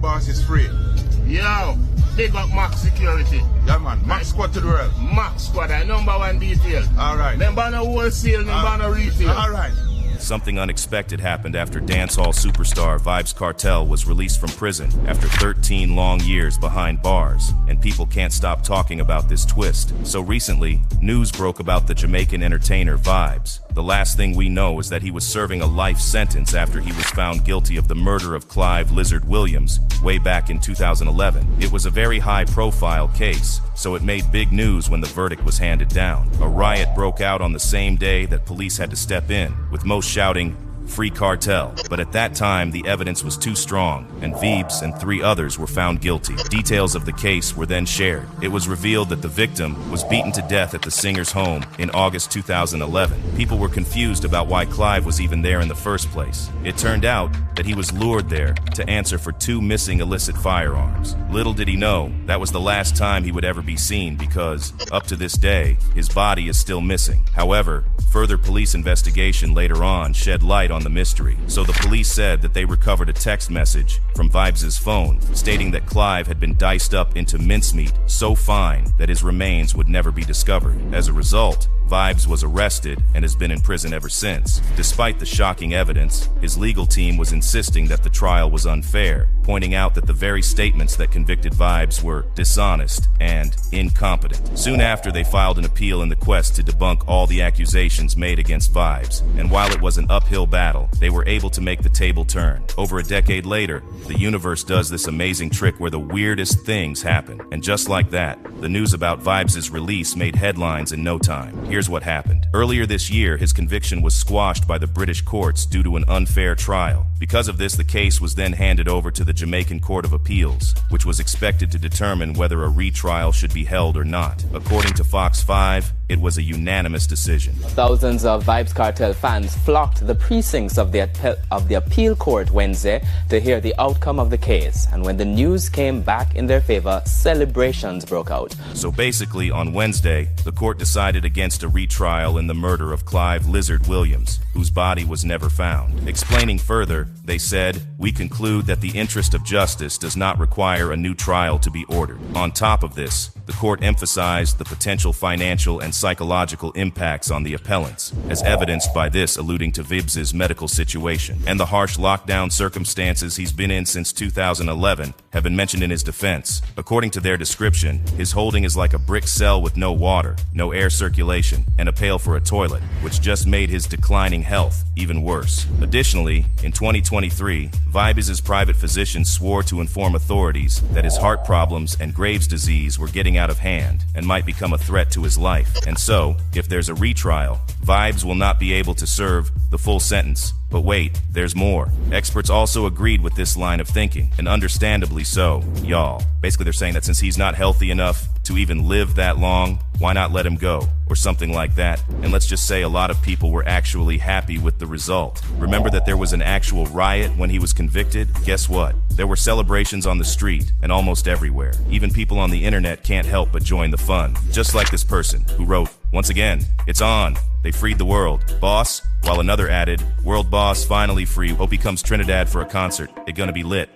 boss is free. Yo, big up Max Security. Yeah, man. Max Squad to the world. Max Squad, number one detail. All right. Number no wholesale, number no retail. All right. Something unexpected happened after dancehall superstar Vybz Kartel was released from prison after 13 long years behind bars, and people can't stop talking about this twist. So recently, news broke about the Jamaican entertainer Vybz. The last thing we know is that he was serving a life sentence after he was found guilty of the murder of Clive Lizard Williams way back in 2011. It was a very high-profile case, so it made big news when the verdict was handed down. A riot broke out on the same day that police had to step in, with most shouting, "Free Kartel." But at that time, the evidence was too strong, and Vybz and 3 others were found guilty. Details of the case were then shared. It was revealed that the victim was beaten to death at the singer's home in August 2011. People were confused about why Clive was even there in the first place. It turned out that he was lured there to answer for 2 missing illicit firearms. Little did he know that was the last time he would ever be seen because, up to this day, his body is still missing. However, further police investigation later on shed light on the mystery. So the police said that they recovered a text message from Vybz's phone stating that Clive had been diced up into mincemeat so fine that his remains would never be discovered. As a result, Vybz was arrested and has been in prison ever since. Despite the shocking evidence, his legal team was insisting that the trial was unfair, pointing out that the very statements that convicted Vybz were dishonest and incompetent. Soon after, they filed an appeal in the quest to debunk all the accusations made against Vybz, and while it was an uphill battle, they were able to make the table turn. Over a decade later, the universe does this amazing trick where the weirdest things happen, and just like that, the news about Vybz's release made headlines in no time. Here's what happened. Earlier this year, his conviction was squashed by the British courts due to an unfair trial. Because of this, the case was then handed over to the Jamaican Court of Appeals, which was expected to determine whether a retrial should be held or not. According to Fox 5, it was a unanimous decision. Thousands of Vybz Kartel fans flocked the precincts of the appeal court Wednesday to hear the outcome of the case. And when the news came back in their favor, celebrations broke out. So basically, on Wednesday, the court decided against a retrial in the murder of Clive Lizard Williams, whose body was never found. Explaining further, they said, "We conclude that the interest of justice does not require a new trial to be ordered." On top of this, the court emphasized the potential financial and psychological impacts on the appellants, as evidenced by this alluding to Vybz's medical situation. And the harsh lockdown circumstances he's been in since 2011 have been mentioned in his defense. According to their description, his holding is like a brick cell with no water, no air circulation, and a pail for a toilet, which just made his declining health even worse. Additionally, in 2023, Vybz's private physician swore to inform authorities that his heart problems and Graves' disease were getting out of hand and might become a threat to his life. And so, if there's a retrial, Vybz will not be able to serve the full sentence. But wait, there's more. Experts also agreed with this line of thinking, and understandably so, y'all. Basically, they're saying that since he's not healthy enough to even live that long, why not let him go? Or something like that. And let's just say a lot of people were actually happy with the result. Remember that there was an actual riot when he was convicted? Guess what? There were celebrations on the street and almost everywhere. Even people on the internet can't help but join the fun. Just like this person who wrote, "Once again, it's on. They freed the world. Boss," while another added, "World boss finally free. Hope he comes Trinidad for a concert. They're gonna be lit."